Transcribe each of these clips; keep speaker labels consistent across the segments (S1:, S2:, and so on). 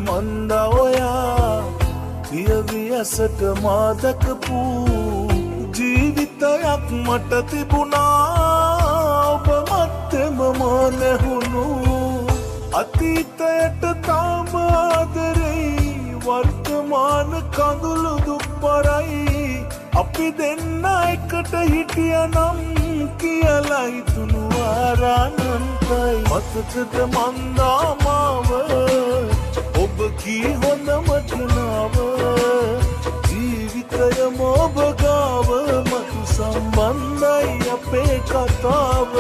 S1: මන්දා ඔයා පියවියසට මා දැකපු ජීවිතයක් මට තිබුණා ඔබ මත්තෙම මා නැහුණු අතීතයට තාම ආදරෙයි වර්තමාන කඳුළු දුක්බරයි අපි දෙන්න එකට හිටියනම් කියලා හිතුණු ආරානන්තයි මතකද මන්දා මාව ඔබ කී හොඳම කෙනාව ජීවිතයම ඔබ ගාව මතු සම්බන්ධයි අපේ කතාව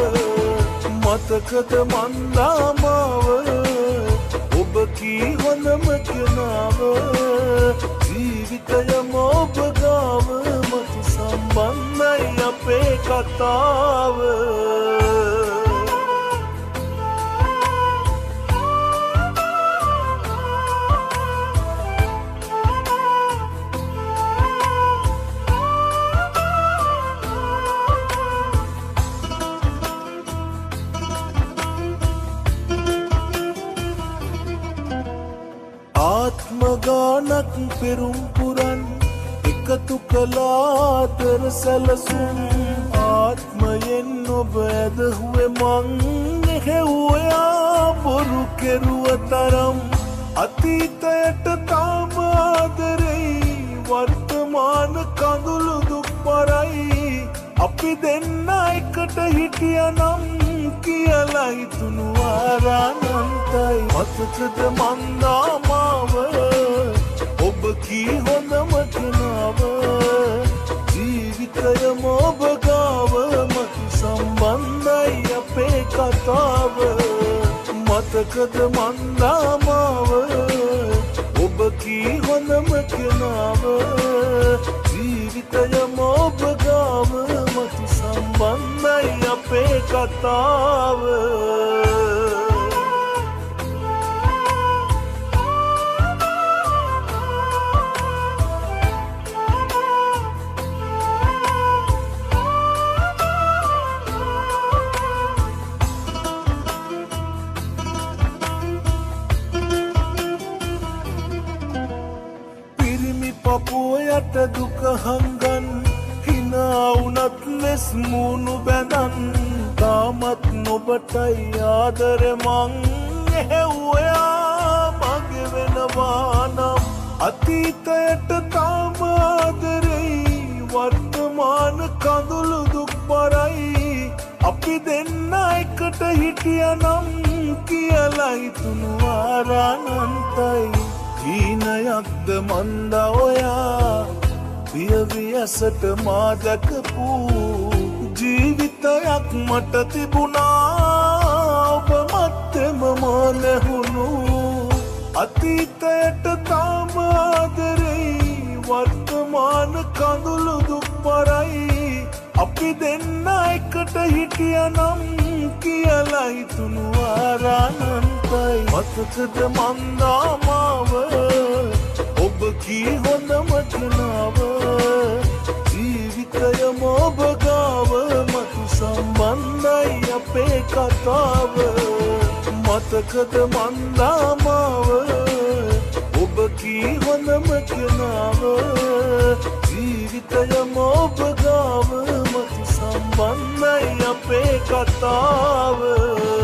S1: මතකද මන්දා මාව ඔබ කී හොඳම කෙනාව ජීවිතයම ඔබ ගාව මතු සම්බන්ධයි අපේ කතාව ආත්ම ගානක් පෙරුම් පුරන් එකතු කලාතර සැලසුම් ආත්මයෙන් ඔබ ඇදහුවේ මං හෙව්වයා බොරු කෙරුව තරම් අතීතයට තාම ආදරෙයි වර්තමාන කඳුළු දුක්බරයි අපි දෙන්න එකට හිටියනම් කියලා හිතුණු ආරානන්තයි මතකද මන්දා මාව ඔබ කී හොඳම කෙනාව ජීවිතයම ඔබ ගාව මතු සම්බන්ධයි අපේ කතාව මතකද මන්දා මාව ඔබ කී හොඳම කෙනාව ජීවිතයම ඔබ ගාව මතු සම්බන්ධයි අපේ කතාව පපුවයට දුක හංගන් හිනා වුණත් ලෙස් මූණු බැඳන් තාමත් නොබටයි ආදර මං හෙව්වයා මගේ වෙනවා නම් අතීතයට තාම ආදරෙයි වර්තමාන කඳුළු දුක්බරයි අපි දෙන්න එකට හිටියනම් කියලා හිතුණු ආරානන්තයි හීනයක්ද මන්දා ඔයා පියවියසට මා දැකපු ජීවිතයක් මට තිබුණා ඔබ මත්තෙම මා නැහුණු අතීතයට තාම ආදරෙයි වර්තමාන කඳුළු දුක්බරයි අපි දෙන්න එකට හිටියනම් කියලා හිතුණු ආරානන්තයි මතකද මන්දා මාව ඔබ කී හොඳම කෙනාව ජීවිතයම ඔබ ගාව මතු සම්බන්ධයි අපේ කතාව මතකද මන්දා මාව ඔබ කී හොඳම කෙනාව ජීවිතයම ඔබ ගාව මතු සම්බන්ධයි අපේ කතාව